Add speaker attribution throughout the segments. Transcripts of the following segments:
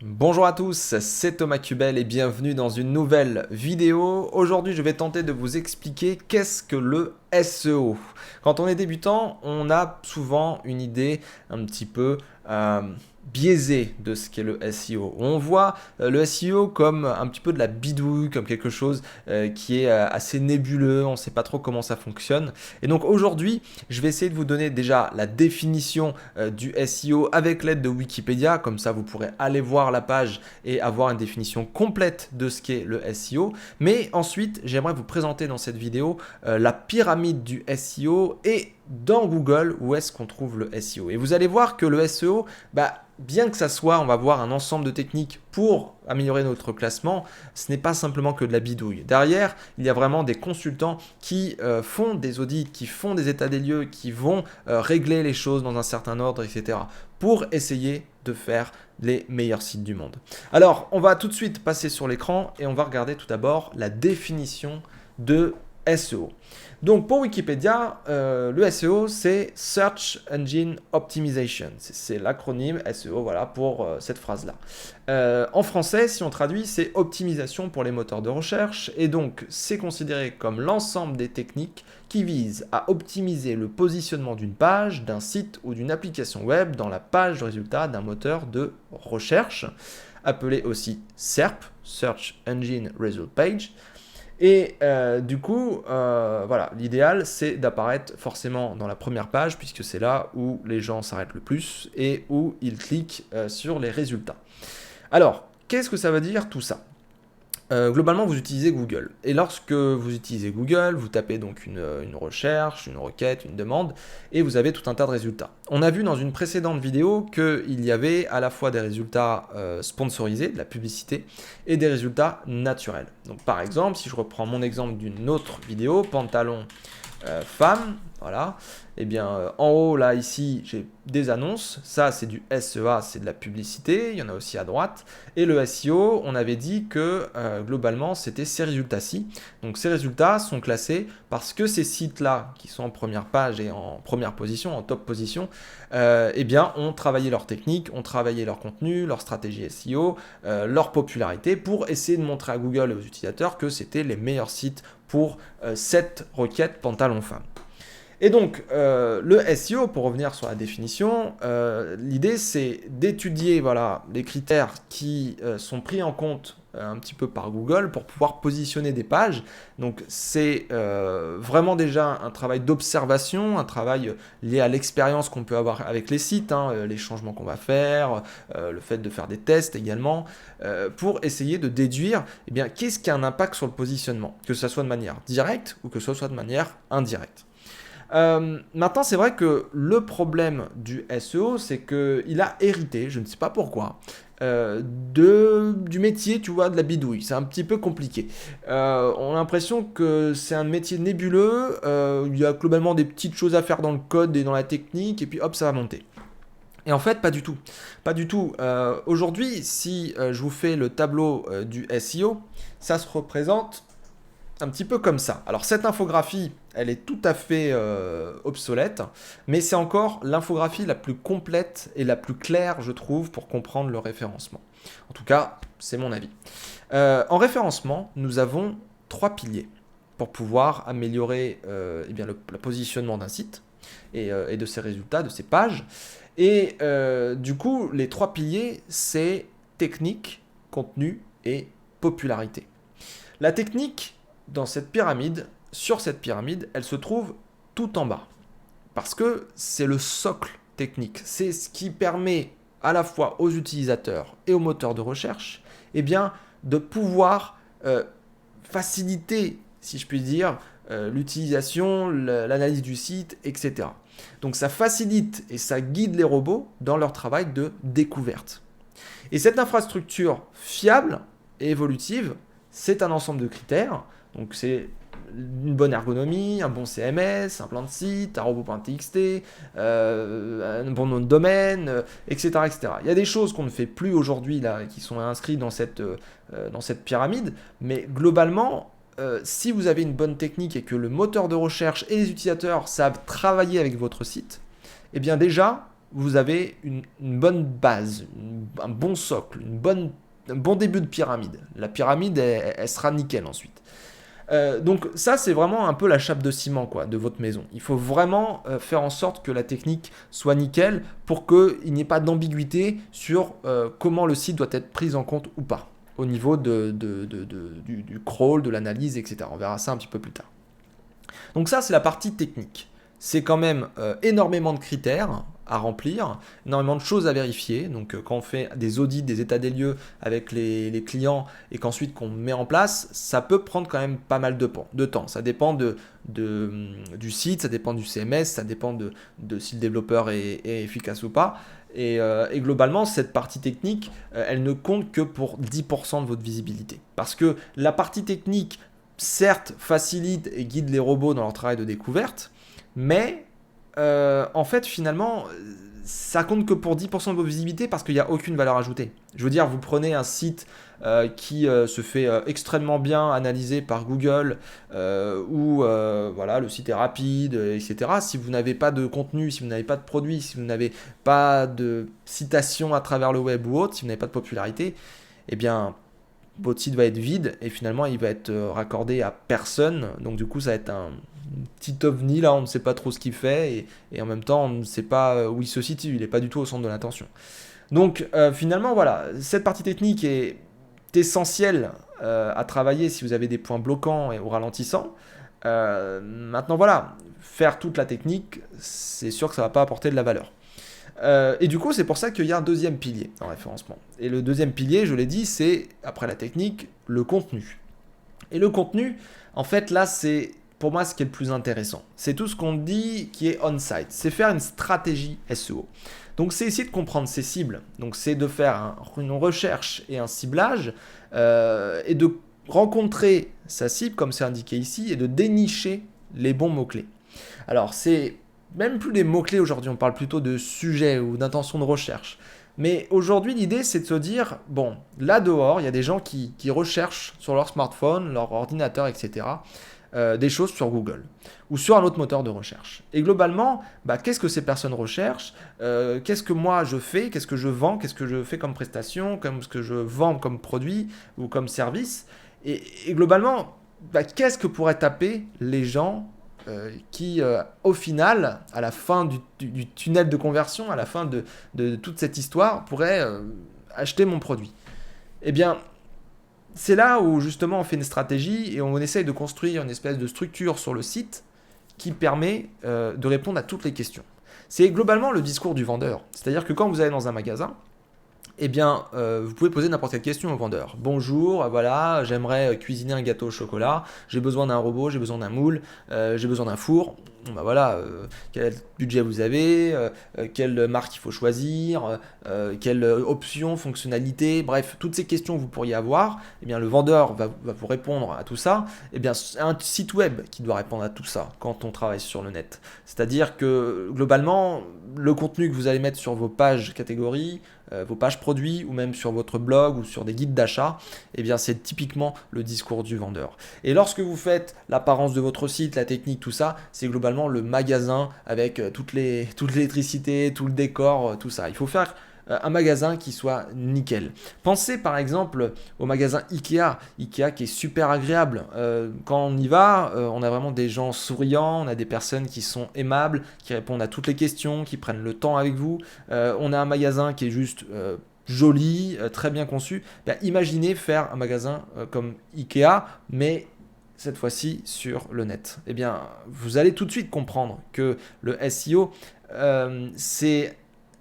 Speaker 1: Bonjour à tous, c'est Thomas Cubel et bienvenue dans une nouvelle vidéo. Aujourd'hui, je vais tenter de vous expliquer qu'est-ce que le SEO. Quand on est débutant, on a souvent une idée un petit peu biaisée de ce qu'est le SEO. On voit le SEO comme un petit peu de la bidouille, comme quelque chose qui est assez nébuleux, on ne sait pas trop comment ça fonctionne. Et donc aujourd'hui, je vais essayer de vous donner déjà la définition du SEO avec l'aide de Wikipédia, comme ça vous pourrez aller voir la page et avoir une définition complète de ce qu'est le SEO. Mais ensuite, j'aimerais vous présenter dans cette vidéo la pyramide du SEO et dans Google où est-ce qu'on trouve le SEO. Et vous allez voir que le SEO, bien que ça soit, on va voir un ensemble de techniques pour améliorer notre classement, ce n'est pas simplement que de la bidouille. Derrière, il y a vraiment des consultants qui font des audits, qui font des états des lieux, qui vont régler les choses dans un certain ordre, etc. pour essayer de faire les meilleurs sites du monde. Alors, on va tout de suite passer sur l'écran et on va regarder tout d'abord la définition de SEO. Donc pour Wikipédia, le SEO c'est Search Engine Optimization. C'est l'acronyme SEO voilà, pour cette phrase-là. En français, si on traduit, c'est optimisation pour les moteurs de recherche et donc c'est considéré comme l'ensemble des techniques qui visent à optimiser le positionnement d'une page, d'un site ou d'une application web dans la page de résultat d'un moteur de recherche, appelé aussi SERP, Search Engine Result Page. Et du coup, voilà, l'idéal c'est d'apparaître forcément dans la première page puisque c'est là où les gens s'arrêtent le plus et où ils cliquent sur les résultats. Alors, qu'est-ce que ça veut dire tout ça? Globalement, vous utilisez Google. Et lorsque vous utilisez Google, vous tapez donc une recherche, une requête, une demande, et vous avez tout un tas de résultats. On a vu dans une précédente vidéo qu'il y avait à la fois des résultats sponsorisés, de la publicité, et des résultats naturels. Donc par exemple, si je reprends mon exemple d'une autre vidéo, pantalon femme, voilà, et bien en haut là ici j'ai des annonces, ça c'est du SEA, c'est de la publicité, il y en a aussi à droite, et le SEO on avait dit que globalement c'était ces résultats-ci, donc ces résultats sont classés parce que ces sites-là qui sont en première page et en première position, en top position, eh bien ont travaillé leur technique, ont travaillé leur contenu, leur stratégie SEO, leur popularité pour essayer de montrer à Google et aux utilisateurs que c'était les meilleurs sites pour cette requête pantalon femme. Et donc, le SEO, pour revenir sur la définition, l'idée c'est d'étudier voilà, les critères qui sont pris en compte un petit peu par Google pour pouvoir positionner des pages. Donc, c'est vraiment déjà un travail d'observation, un travail lié à l'expérience qu'on peut avoir avec les sites, les changements qu'on va faire, le fait de faire des tests également, pour essayer de déduire eh bien, qu'est-ce qui a un impact sur le positionnement, que ce soit de manière directe ou que ce soit de manière indirecte. Maintenant, c'est vrai que le problème du SEO, c'est qu'il a hérité, je ne sais pas pourquoi, du métier, tu vois, de la bidouille. C'est un petit peu compliqué. On a l'impression que c'est un métier nébuleux, il y a globalement des petites choses à faire dans le code et dans la technique, et puis hop, ça va monter. Et en fait, pas du tout. Pas du tout. Aujourd'hui, si je vous fais le tableau du SEO, ça se représente un petit peu comme ça. Alors cette infographie, elle est tout à fait obsolète, mais c'est encore l'infographie la plus complète et la plus claire, je trouve, pour comprendre le référencement. En tout cas, c'est mon avis. En référencement, nous avons trois piliers pour pouvoir améliorer eh bien, le positionnement d'un site et de ses résultats, de ses pages. Et du coup, les trois piliers, c'est technique, contenu et popularité. La technique, dans cette pyramide, sur cette pyramide, elle se trouve tout en bas. Parce que c'est le socle technique. C'est ce qui permet à la fois aux utilisateurs et aux moteurs de recherche eh bien, de pouvoir faciliter, si je puis dire, l'utilisation, l'analyse du site, etc. Donc ça facilite et ça guide les robots dans leur travail de découverte. Et cette infrastructure fiable et évolutive, c'est un ensemble de critères. Donc c'est une bonne ergonomie, un bon CMS, un plan de site, un robot.txt, un bon nom de domaine, etc., etc. Il y a des choses qu'on ne fait plus aujourd'hui là, qui sont inscrites dans cette pyramide, mais globalement, si vous avez une bonne technique et que le moteur de recherche et les utilisateurs savent travailler avec votre site, eh bien déjà, vous avez une bonne base, un bon socle, un bon début de pyramide. La pyramide, elle sera nickel ensuite. Donc ça, c'est vraiment un peu la chape de ciment quoi, de votre maison. Il faut vraiment faire en sorte que la technique soit nickel pour qu'il n'y ait pas d'ambiguïté sur comment le site doit être pris en compte ou pas au niveau du crawl, de l'analyse, etc. On verra ça un petit peu plus tard. Donc ça, c'est la partie technique. C'est quand même énormément de critères à remplir, énormément de choses à vérifier. Donc quand on fait des audits, des états des lieux avec les clients et qu'ensuite qu'on met en place, ça peut prendre quand même pas mal de temps. Ça dépend du site, ça dépend du CMS, ça dépend de si le développeur est efficace ou pas. Et globalement, cette partie technique, elle ne compte que pour 10% de votre visibilité. Parce que la partie technique, certes, facilite et guide les robots dans leur travail de découverte, mais en fait, finalement, ça compte que pour 10% de vos visibilités parce qu'il n'y a aucune valeur ajoutée. Je veux dire, vous prenez un site qui se fait extrêmement bien analyser par Google, où voilà, le site est rapide, etc. Si vous n'avez pas de contenu, si vous n'avez pas de produit, si vous n'avez pas de citation à travers le web ou autre, si vous n'avez pas de popularité, eh bien, votre site va être vide et finalement il va être raccordé à personne. Donc du coup ça va être un petit ovni là, on ne sait pas trop ce qu'il fait et en même temps on ne sait pas où il se situe, il n'est pas du tout au centre de l'attention. Donc finalement voilà, cette partie technique est essentielle à travailler si vous avez des points bloquants et ou ralentissants. Maintenant voilà, faire toute la technique, c'est sûr que ça ne va pas apporter de la valeur. Et du coup, c'est pour ça qu'il y a un deuxième pilier en référencement. Et le deuxième pilier, je l'ai dit, c'est, après la technique, le contenu. Et le contenu, en fait, là, c'est pour moi ce qui est le plus intéressant. C'est tout ce qu'on dit qui est on-site. C'est faire une stratégie SEO. Donc, c'est essayer de comprendre ses cibles. Donc, c'est de faire une recherche et un ciblage et de rencontrer sa cible, comme c'est indiqué ici, et de dénicher les bons mots-clés. Alors, c'est même plus des mots-clés aujourd'hui, on parle plutôt de sujets ou d'intention de recherche. Mais aujourd'hui, l'idée, c'est de se dire, bon, là dehors, il y a des gens qui recherchent sur leur smartphone, leur ordinateur, etc., des choses sur Google ou sur un autre moteur de recherche. Et globalement, qu'est-ce que ces personnes recherchent, qu'est-ce que moi je fais, qu'est-ce que je vends, qu'est-ce que je fais comme prestation, comme ce que je vends comme produit ou comme service. Et globalement, qu'est-ce que pourraient taper les gens qui, au final, à la fin du tunnel de conversion, à la fin de toute cette histoire, pourraient acheter mon produit. Eh bien, c'est là où justement on fait une stratégie et on essaye de construire une espèce de structure sur le site qui permet de répondre à toutes les questions. C'est globalement le discours du vendeur. C'est-à-dire que quand vous allez dans un magasin, eh bien, vous pouvez poser n'importe quelle question au vendeur. Bonjour, voilà, j'aimerais cuisiner un gâteau au chocolat, j'ai besoin d'un robot, j'ai besoin d'un moule, j'ai besoin d'un four. Bon, voilà, quel budget vous avez, quelle marque il faut choisir, quelle option, fonctionnalité, bref, toutes ces questions que vous pourriez avoir, eh bien, le vendeur va vous répondre à tout ça. Eh bien, c'est un site web qui doit répondre à tout ça quand on travaille sur le net. C'est-à-dire que globalement, le contenu que vous allez mettre sur vos pages catégories, vos pages produits ou même sur votre blog ou sur des guides d'achat, eh bien c'est typiquement le discours du vendeur. Et lorsque vous faites l'apparence de votre site, la technique, tout ça, c'est globalement le magasin avec toute l'électricité, tout le décor, tout ça. Il faut faire un magasin qui soit nickel. Pensez par exemple au magasin Ikea, Ikea qui est super agréable. Quand on y va, on a vraiment des gens souriants, on a des personnes qui sont aimables, qui répondent à toutes les questions, qui prennent le temps avec vous. On a un magasin qui est juste joli, très bien conçu. Imaginez faire un magasin comme Ikea, mais cette fois-ci sur le net. Eh bien, vous allez tout de suite comprendre que le SEO, c'est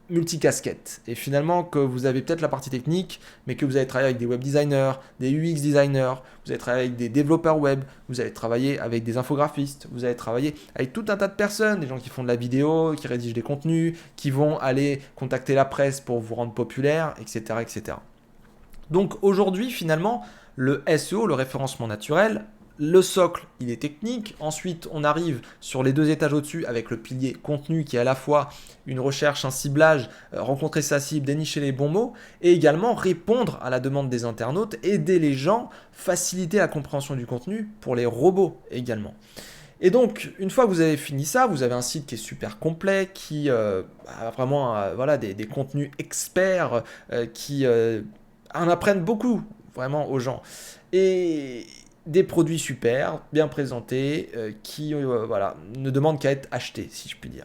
Speaker 1: multicasquette. Et finalement, que vous avez peut-être la partie technique, mais que vous allez travailler avec des web designers, des UX designers, vous allez travailler avec des développeurs web, vous allez travailler avec des infographistes, vous allez travailler avec tout un tas de personnes, des gens qui font de la vidéo, qui rédigent des contenus, qui vont aller contacter la presse pour vous rendre populaire, etc., etc. Donc aujourd'hui, finalement, le SEO, le référencement naturel, le socle, il est technique. Ensuite, on arrive sur les 2 étages au-dessus avec le pilier contenu qui est à la fois une recherche, un ciblage, rencontrer sa cible, dénicher les bons mots et également répondre à la demande des internautes, aider les gens, faciliter la compréhension du contenu pour les robots également. Et donc, une fois que vous avez fini ça, vous avez un site qui est super complet, qui a vraiment voilà, des contenus experts qui en apprennent beaucoup vraiment aux gens. Et des produits super, bien présentés, qui voilà, ne demandent qu'à être achetés, si je puis dire.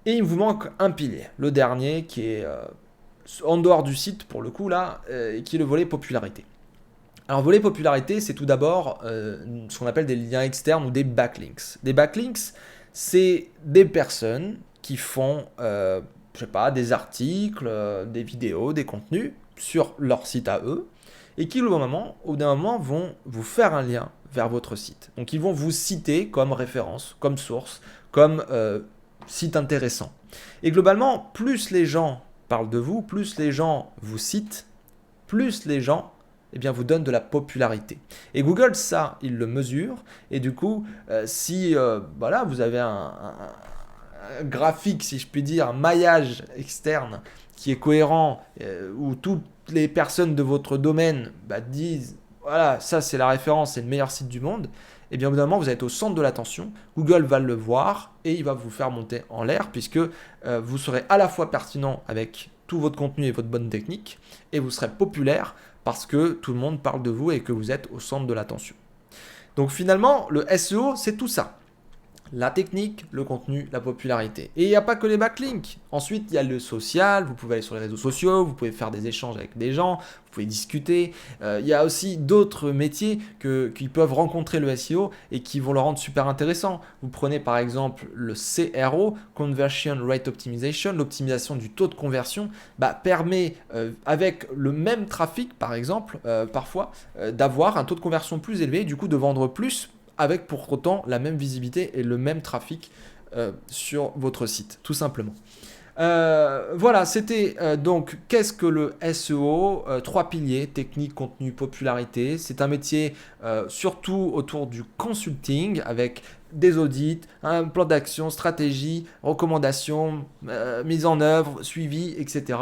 Speaker 1: Et il vous manque un pilier, le dernier, qui est en dehors du site pour le coup là, et qui est le volet popularité. Alors, volet popularité, c'est tout d'abord ce qu'on appelle des liens externes ou des backlinks. Des backlinks, c'est des personnes qui font, je sais pas, des articles, des vidéos, des contenus sur leur site à eux, et qui, au bout d'un moment, vont vous faire un lien vers votre site. Donc, ils vont vous citer comme référence, comme source, comme site intéressant. Et globalement, plus les gens parlent de vous, plus les gens vous citent, plus les gens vous donnent de la popularité. Et Google, ça, il le mesure. Et du coup, si voilà, vous avez un graphique, si je puis dire, un maillage externe qui est cohérent, où toutes les personnes de votre domaine disent, voilà, ça c'est la référence, c'est le meilleur site du monde, et bien au bout d'un moment, vous êtes au centre de l'attention, Google va le voir et il va vous faire monter en l'air puisque vous serez à la fois pertinent avec tout votre contenu et votre bonne technique et vous serez populaire parce que tout le monde parle de vous et que vous êtes au centre de l'attention. Donc finalement, le SEO, c'est tout ça. La technique, le contenu, la popularité. Et il n'y a pas que les backlinks. Ensuite, il y a le social, vous pouvez aller sur les réseaux sociaux, vous pouvez faire des échanges avec des gens, vous pouvez discuter. Il y a aussi d'autres métiers qui peuvent rencontrer le SEO et qui vont le rendre super intéressant. Vous prenez par exemple le CRO, Conversion Rate Optimization, l'optimisation du taux de conversion, permet avec le même trafic par exemple, parfois, d'avoir un taux de conversion plus élevé et du coup de vendre plus avec pour autant la même visibilité et le même trafic sur votre site, tout simplement. Voilà, c'était donc qu'est-ce que le SEO, trois piliers, technique, contenu, popularité. C'est un métier surtout autour du consulting avec des audits, un plan d'action, stratégie, recommandations, mise en œuvre, suivi, etc.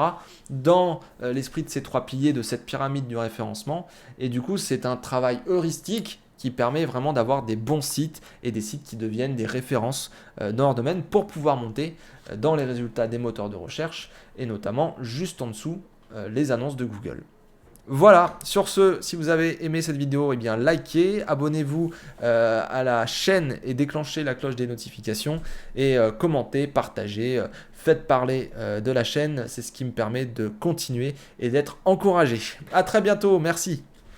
Speaker 1: Dans l'esprit de ces trois piliers de cette pyramide du référencement. Et du coup, c'est un travail heuristique qui permet vraiment d'avoir des bons sites et des sites qui deviennent des références dans leur domaine pour pouvoir monter dans les résultats des moteurs de recherche et notamment juste en dessous les annonces de Google. Voilà, sur ce, si vous avez aimé cette vidéo, eh bien likez, abonnez-vous à la chaîne et déclenchez la cloche des notifications et commentez, partagez, faites parler de la chaîne, c'est ce qui me permet de continuer et d'être encouragé. À très bientôt, merci.